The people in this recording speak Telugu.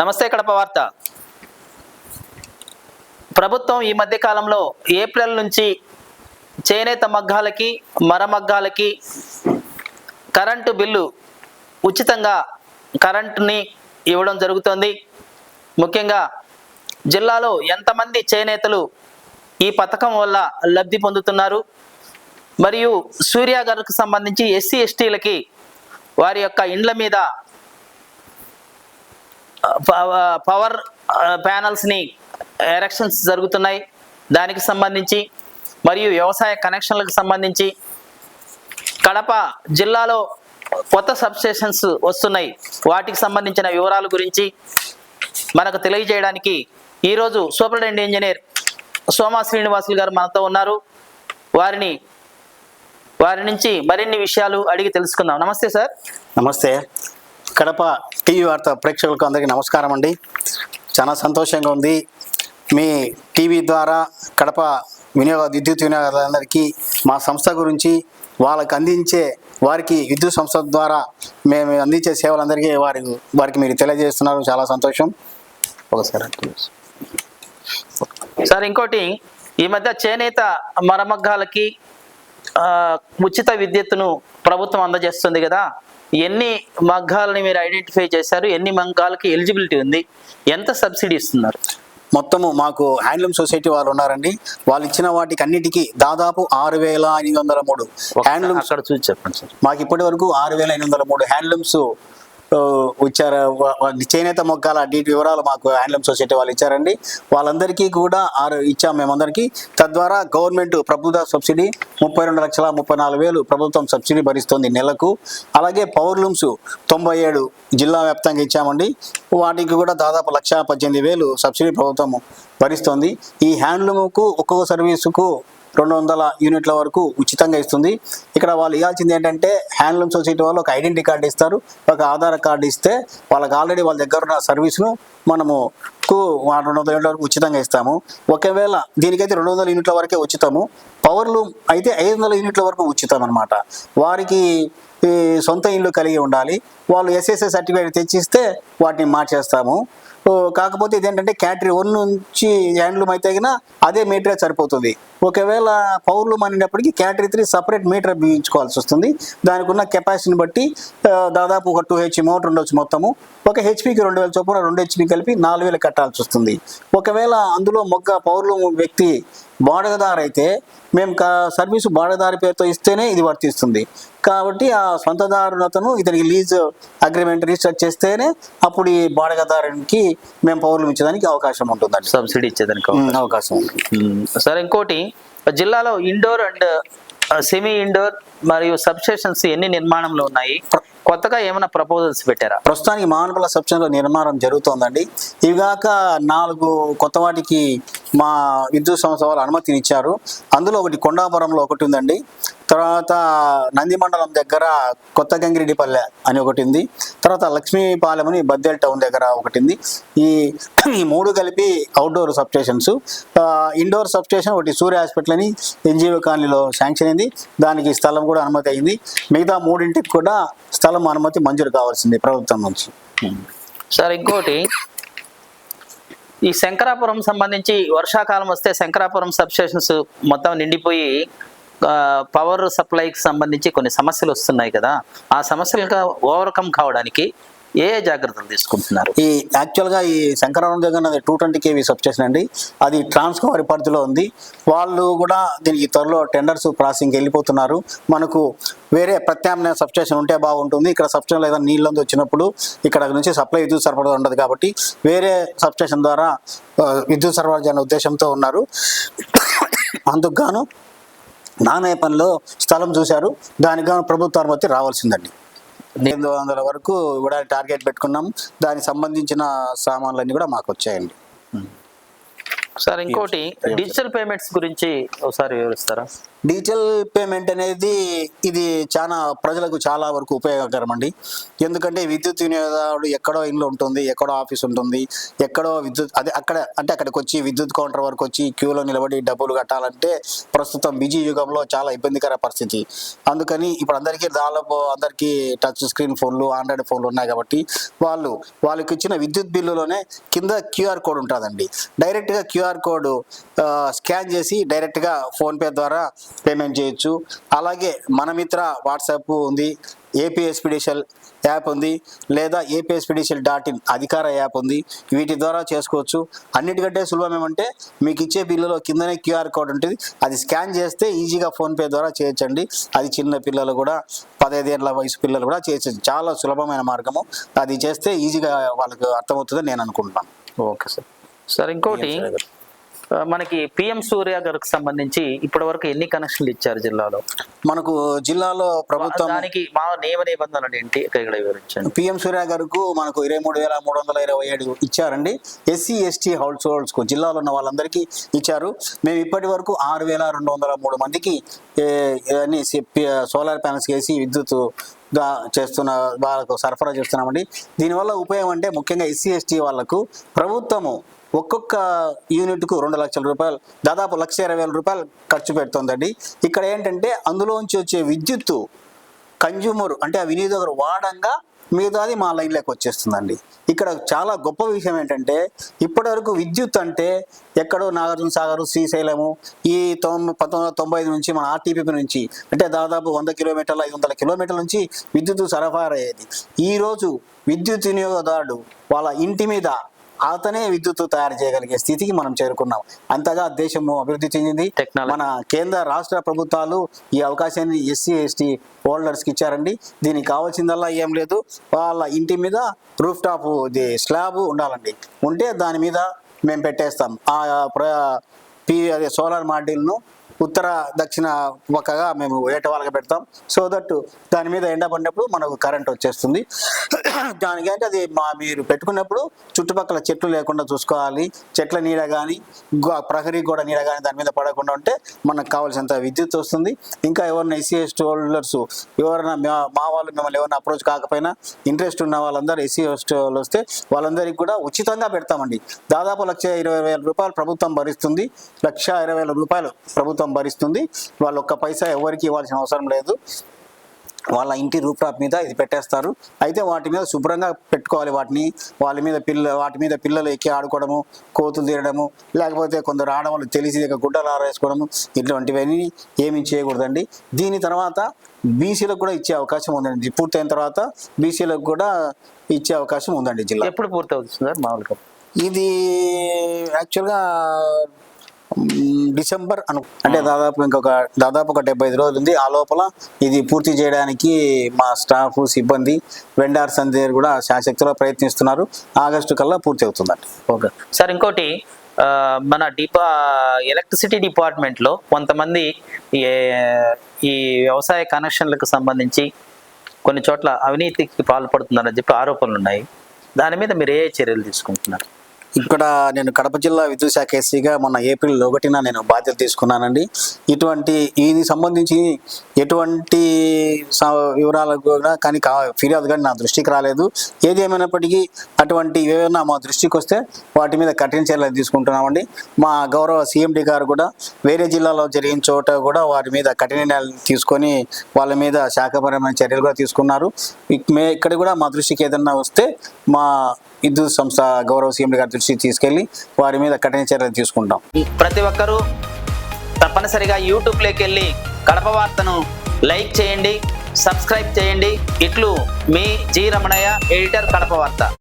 నమస్తే కడప వార్త. ప్రభుత్వం ఈ మధ్య కాలంలో ఏప్రిల్ నుంచి చేనేత మగ్గాలకి మరమగ్గాలకి కరెంటు బిల్లు ఉచితంగా కరెంటుని ఇవ్వడం జరుగుతుంది. ముఖ్యంగా జిల్లాలో ఎంతమంది చేనేతలు ఈ పథకం వల్ల లబ్ధి పొందుతున్నారు, మరియు సూర్యాగర్కు సంబంధించి ఎస్సీ ఎస్టీలకి వారి యొక్క ఇండ్ల మీద పవర్ ప్యానల్స్ని ఎరెక్షన్స్ జరుగుతున్నాయి, దానికి సంబంధించి మరియు వ్యవసాయ కనెక్షన్లకు సంబంధించి కడప జిల్లాలో కొత్త సబ్స్టేషన్స్ వస్తున్నాయి, వాటికి సంబంధించిన వివరాల గురించి మనకు తెలియజేయడానికి ఈరోజు సూపరింటెండెంట్ ఇంజనీర్ సోమా శ్రీనివాసులు గారు మనతో ఉన్నారు. వారి నుంచి మరిన్ని విషయాలు అడిగి తెలుసుకుందాం. నమస్తే సార్. నమస్తే. కడప టీవీ వార్త ప్రేక్షకులకు అందరికీ నమస్కారం అండి. చాలా సంతోషంగా ఉంది. మీ టీవీ ద్వారా కడప విద్యుత్ వినియోగదారులందరికీ మా సంస్థ గురించి వారికి విద్యుత్ సంస్థ ద్వారా మేము అందించే సేవలందరికీ వారికి మీరు తెలియజేస్తున్నారు. చాలా సంతోషం. ఒకసారి సార్, ఇంకోటి, ఈ మధ్య చేనేత మరమగ్గాలకి ఉచిత విద్యుత్తును ప్రభుత్వం అందజేస్తుంది కదా, ఎన్ని మగ్గాలని మీరు ఐడెంటిఫై చేశారు, ఎన్ని మగ్గాలకి ఎలిజిబిలిటీ ఉంది, ఎంత సబ్సిడీ ఇస్తున్నారు? మొత్తము మాకు హ్యాండ్లూమ్ సొసైటీ వాళ్ళు ఉన్నారండి. వాళ్ళు ఇచ్చిన వాటికి అన్నిటికీ దాదాపు 6,503 హ్యాండ్లూమ్స్. అక్కడ చూసి చెప్పండి సార్. మాకు ఇప్పటి వరకు 6,503 హ్యాండ్లూమ్స్ ఇచ్చారు. చేనేత మొగ్గాల వివరాలు మాకు హ్యాండ్లూమ్ సొసైటీ వాళ్ళు ఇచ్చారండి. వాళ్ళందరికీ కూడా ఇచ్చాము మేమందరికీ. తద్వారా గవర్నమెంట్ ప్రభుత్వ సబ్సిడీ 32,34,000 ప్రభుత్వం సబ్సిడీ భరిస్తుంది నెలకు. అలాగే పవర్లూమ్స్ 97 జిల్లా వ్యాప్తంగా ఇచ్చామండి. వాటికి కూడా దాదాపు 1,18,000 సబ్సిడీ ప్రభుత్వం భరిస్తుంది. ఈ హ్యాండ్లూమ్కు ఒక్కొక్క సర్వీసుకు 200 యూనిట్ల వరకు ఉచితంగా ఇస్తుంది. ఇక్కడ వాళ్ళు ఇవ్వాల్సింది ఏంటంటే, హ్యాండ్లూమ్ సొసైటీ వాళ్ళు ఒక ఐడెంటిటీ కార్డు ఇస్తారు, ఒక ఆధార్ కార్డు ఇస్తే వాళ్ళకి ఆల్రెడీ వాళ్ళ దగ్గర ఉన్న సర్వీస్ను మనము 200 యూనిట్ల వరకు ఉచితంగా ఇస్తాము. ఒకవేళ దీనికైతే 200 యూనిట్ల వరకే ఉచితము. పవర్లూమ్ అయితే 500 యూనిట్ల వరకు ఉచితం అనమాట. వారికి సొంత ఇల్లు కలిగి ఉండాలి. వాళ్ళు ఎస్ఎస్ఏ సర్టిఫికేట్ తెచ్చిస్తే వాటిని మార్చేస్తాము. కాకపోతే ఇదేంటంటే కేటగిరీ 1 నుంచి హ్యాండ్లూమ్ అయితే అదే మీటరే సరిపోతుంది. ఒకవేళ పవర్లూమ్ అనేటప్పటికీ కేటగిరీ 3 సపరేట్ మీటర్ బిగించుకోవాల్సి వస్తుంది. దానికి ఉన్న కెపాసిటీని బట్టి దాదాపు ఒక 2 HP మోటార్ ఉండొచ్చు. మొత్తము ఒక హెచ్పికి 2,000 చొప్పున 2 HP కలిపి 4,000 కట్టాల్సి వస్తుంది. ఒకవేళ అందులో పవర్లూమ్ వ్యక్తి బాడగదారు అయితే మేము సర్వీసు బాడగదారి పేరుతో ఇస్తేనే ఇది వర్తిస్తుంది. కాబట్టి ఆ సొంతదారునతను ఇతనికి లీజ్ అగ్రిమెంట్ రిజిస్టర్ చేస్తేనే అప్పుడు ఈ బాడగదారునికి మేము పవర్లూమ్ ఇచ్చేదానికి అవకాశం ఉంటుందండి, సబ్సిడీ ఇచ్చేదానికి అవకాశం ఉంటుంది. సరే, ఇంకోటి, జిల్లాలో ఇండోర్ అండ్ సెమీ ఇండోర్ మరియు సబ్స్టేషన్స్ ఎన్ని నిర్మాణంలో ఉన్నాయి? కొత్తగా ఏమైనా ప్రపోజల్స్ పెట్టారా? ప్రస్తుతానికి మానవుల సబ్స్టేషన్ల నిర్మాణం జరుగుతోందండి. ఇవిగాక 4 కొత్త వాటికి మా విద్యుత్ సంస్థ వాళ్ళు అనుమతిని ఇచ్చారు. అందులో ఒకటి కొండాపురంలో ఒకటి ఉందండి. తర్వాత నంది మండలం దగ్గర కొత్త గంగిరెడ్డిపల్లె అని ఒకటి ఉంది. తర్వాత లక్ష్మీపాలెం అని బద్దేల్ టౌన్ దగ్గర ఒకటి ఉంది. ఈ 3 కలిపి అవుట్డోర్ సబ్స్టేషన్స్. ఇండోర్ సబ్స్టేషన్ ఒకటి సూర్య హాస్పిటల్ అని ఎన్జిఓ కాలనీలో శాంక్షన్ అయింది. దానికి స్థలం కూడా అనుమతి అయింది. మిగతా 3ంటికి కూడా స్థలం అనుమతి మంజూరు కావాల్సింది ప్రభుత్వం నుంచి. సార్, ఇంకోటి, ఈ శంకరాపురం సంబంధించి వర్షాకాలం వస్తే శంకరాపురం సబ్స్టేషన్స్ మొత్తం నిండిపోయి పవర్ సప్లైకి సంబంధించి కొన్ని సమస్యలు వస్తున్నాయి కదా, ఆ సమస్యలకు ఓవర్కమ్ కావడానికి ఏ జాగ్రత్తలు తీసుకుంటున్నారు? యాక్చువల్గా ఈ శంకరాపురం దగ్గర 220 kV సబ్స్టేషన్ అండి. అది ట్రాన్స్ఫార్మర్ పరిధిలో ఉంది. వాళ్ళు కూడా దీనికి త్వరలో టెండర్స్ ప్రాసెసింగ్కి వెళ్ళిపోతున్నారు. మనకు వేరే ప్రత్యామ్నాయ సబ్స్టేషన్ ఉంటే బాగుంటుంది. ఇక్కడ సబ్స్టేషన్ ఏదైనా నీళ్ళందు వచ్చినప్పుడు ఇక్కడ నుంచి సప్లై విద్యుత్ సరఫరా ఉండదు కాబట్టి వేరే సబ్స్టేషన్ ద్వారా విద్యుత్ సరఫరా చేయాలనే ఉద్దేశంతో ఉన్నారు. అందుకు గాను నాణ్య పనిలో స్థలం చూశారు. దానికి గాను ప్రభుత్వ అనుమతి రావాల్సిందండి. 800 వరకు కూడా టార్గెట్ పెట్టుకున్నాం. దానికి సంబంధించిన సామాన్లన్నీ కూడా మాకు వచ్చాయండి. సార్ ఇంకోటి డిజిటల్ పేమెంట్స్ గురించి ఒకసారి వివరిస్తారా? డిజిటల్ పేమెంట్ అనేది ఇది ప్రజలకు చాలా వరకు ఉపయోగకరం అండి. ఎందుకంటే విద్యుత్ వినియోగదారుడు ఎక్కడో ఇంట్లో ఉంటుంది, ఎక్కడో ఆఫీస్ ఉంటుంది, ఎక్కడో విద్యుత్ అక్కడికి వచ్చి విద్యుత్ కౌంటర్ వరకు వచ్చి క్యూలో నిలబడి డబ్బులు కట్టాలంటే ప్రస్తుతం బిజీ యుగంలో చాలా ఇబ్బందికర పరిస్థితి. అందుకని ఇప్పుడు అందరికీ టచ్ స్క్రీన్ ఫోన్లు, ఆండ్రాయిడ్ ఫోన్లు ఉన్నాయి కాబట్టి వాళ్ళకి ఇచ్చిన విద్యుత్ బిల్లులోనే కింద క్యూఆర్ కోడ్ ఉంటుందండి. డైరెక్ట్గా క్యూఆర్ కోడ్ స్కాన్ చేసి డైరెక్ట్గా ఫోన్పే ద్వారా పేమెంట్ చేయొచ్చు. అలాగే మన మిత్ర వాట్సాప్ ఉంది, ఏపీ ఎక్స్పీడిషియల్ యాప్ ఉంది, లేదా APSPDCL.in అధికార యాప్ ఉంది. వీటి ద్వారా చేసుకోవచ్చు. అన్నిటికంటే సులభం ఏమంటే మీకు ఇచ్చే బిల్లులో కిందనే క్యూఆర్ కోడ్ ఉంటుంది, అది స్కాన్ చేస్తే ఈజీగా ఫోన్పే ద్వారా చేయొచ్చండి. అది చిన్న పిల్లలు కూడా 15 ఏళ్ల వయసు పిల్లలు కూడా చేయొచ్చు. చాలా సులభమైన మార్గము. అది చేస్తే ఈజీగా వాళ్ళకు అర్థమవుతుందని నేను అనుకుంటున్నాను. Okay sir. సార్ ఇంకోటి మనకి PM సూర్య గారికి సంబంధించి ఇప్పటి వరకు ఎన్ని కనెక్షన్లు ఇచ్చారు జిల్లాలో? మనకు జిల్లాలో ప్రభుత్వం దానికి మా నియమ నిబంధనలు ఏంటి ఇక్కడ వివరించండి. PM సూర్య గారికి మనకు 23,327 ఇచ్చారండి. SC ST హౌస్ హోల్డ్స్ కు జిల్లాలో ఉన్న వాళ్ళందరికీ ఇచ్చారు. మేము ఇప్పటి వరకు 6,203 మందికి సోలార్ ప్యానల్స్ వేసి విద్యుత్ వాళ్ళకు సరఫరా చేస్తున్నామండి. దీనివల్ల ఉపయోగం అంటే ముఖ్యంగా SC ST వాళ్ళకు ప్రభుత్వము ఒక్కొక్క యూనిట్కు 2 లక్షల రూపాయలు, దాదాపు 1,20,000 రూపాయలు ఖర్చు పెడుతుందండి. ఇక్కడ ఏంటంటే అందులోంచి వచ్చే విద్యుత్తు కన్జ్యూమర్ అంటే ఆ వినియోగదారు వాడంగా మిగతాది మా లైన్లోకి వచ్చేస్తుందండి. ఇక్కడ చాలా గొప్ప విషయం ఏంటంటే ఇప్పటివరకు విద్యుత్ అంటే ఎక్కడో నాగార్జున సాగర్, శ్రీశైలము ఈ 1995 నుంచి మన RTP నుంచి అంటే దాదాపు 100 కిలోమీటర్ల 500 కిలోమీటర్ల నుంచి విద్యుత్ సరఫరా అయ్యేది. ఈరోజు విద్యుత్ వినియోగదారుడు వాళ్ళ ఇంటి మీద అతనే విద్యుత్తు తయారు చేయగలిగే స్థితికి మనం చేరుకున్నాం. అంతగా దేశం అభివృద్ధి చెందింది. మన కేంద్ర రాష్ట్ర ప్రభుత్వాలు ఈ అవకాశాన్ని SC ST హోల్డర్స్కి ఇచ్చారండి. దీనికి కావాల్సిందల్లా ఏం లేదు, వాళ్ళ ఇంటి మీద రూఫ్ టాప్ స్లాబ్ ఉండాలండి. ఉంటే దాని మీద మేము పెట్టేస్తాం అదే సోలార్ మాడ్యూల్ను ఉత్తర దక్షిణ పక్కగా మేము ఏటవాలుగా పెడతాం. సో దట్ దాని మీద ఎండ పడినప్పుడు మనకు కరెంట్ వచ్చేస్తుంది. దానికంటే అది మీరు పెట్టుకున్నప్పుడు చుట్టుపక్కల చెట్లు లేకుండా చూసుకోవాలి. చెట్ల నీడ కానీ ప్రహరీ గోడ నీడ కానీ దాని మీద పడకుండా ఉంటే మనకు కావాల్సినంత విద్యుత్ వస్తుంది. ఇంకా ఎవరైనా SC ST హోల్డర్స్ ఎవరైనా మా వాళ్ళు మిమ్మల్ని ఎవరైనా అప్రోచ్ కాకపోయినా ఇంట్రెస్ట్ ఉన్న వాళ్ళందరూ SC ST వాళ్ళు వస్తే వాళ్ళందరికీ కూడా ఉచితంగా పెడతామండి. దాదాపు 1,20,000 రూపాయలు ప్రభుత్వం భరిస్తుంది. 1,20,000 రూపాయలు ప్రభుత్వం భరిస్తుంది. వాళ్ళు ఒక్క పైసా ఎవరికి ఇవ్వాల్సిన అవసరం లేదు. వాళ్ళ ఇంటి రూఫ్ టాప్ మీద ఇది పెట్టేస్తారు. అయితే వాటి మీద శుభ్రంగా పెట్టుకోవాలి. వాటి మీద పిల్లలు ఎక్కి ఆడుకోవడము, కోతులు తీరడము, లేకపోతే కొందరు ఆడవాళ్ళు తెలిసి గుడ్డలు ఆరేసుకోవడము, ఇటువంటివన్నీ ఏమీ చేయకూడదండి. దీని తర్వాత బీసీలకు కూడా ఇచ్చే అవకాశం ఉందండి. పూర్తయిన తర్వాత బీసీలకు కూడా ఇచ్చే అవకాశం ఉందండి జిల్లా. ఎప్పుడు పూర్తవుతుంది సార్ మామూలుగా? ఇది యాక్చువల్గా డిసెంబర్ అంటే దాదాపు ఒక 75 రోజులు ఉంది. ఆ లోపల ఇది పూర్తి చేయడానికి మా స్టాఫ్, సిబ్బంది, వెండర్స్ అందరూ కూడా శాశక్తిలో ప్రయత్నిస్తున్నారు. ఆగస్టు కల్లా పూర్తి అవుతుందండి. Okay sir. ఇంకోటి మన ఎలక్ట్రిసిటీ డిపార్ట్మెంట్లో కొంతమంది ఈ వ్యవసాయ కనెక్షన్లకు సంబంధించి కొన్ని చోట్ల అవినీతికి పాల్పడుతున్నారని చెప్పి ఆరోపణలు ఉన్నాయి. దాని మీద మీరు ఏ చర్యలు తీసుకుంటున్నారు? ఇక్కడ నేను కడప జిల్లా విద్యుత్ శాఖ ఎస్సీగా మొన్న ఏప్రిల్ 1న నేను బాధ్యత తీసుకున్నానండి. ఇది సంబంధించి ఎటువంటి వివరాలు కూడా కానీ ఫిర్యాదు కానీ నా దృష్టికి రాలేదు. ఏది ఏమైనప్పటికీ అటువంటి ఏమైనా మా దృష్టికి వస్తే వాటి మీద కఠిన చర్యలు తీసుకుంటున్నామండి. మా గౌరవ CMD గారు కూడా వేరే జిల్లాలో జరిగిన చోట కూడా వాటి మీద కఠిన నిర్ణయాలు తీసుకొని వాళ్ళ మీద శాఖపరమైన చర్యలు కూడా తీసుకున్నారు. ఇక్కడ కూడా మా దృష్టికి ఏదన్నా వస్తే మా విద్యుత్ సంస్థ గౌరవ CMD గారి దృష్టికి తీసుకెళ్లి వారి మీద కఠిన చర్యలు తీసుకుంటాం. ప్రతి ఒక్కరూ తప్పనిసరిగా యూట్యూబ్లోకి వెళ్ళి కడప వార్తను లైక్ చేయండి, సబ్స్క్రైబ్ చేయండి. ఇట్లు మీ జి రమణయ్య, ఎడిటర్, కడప వార్త.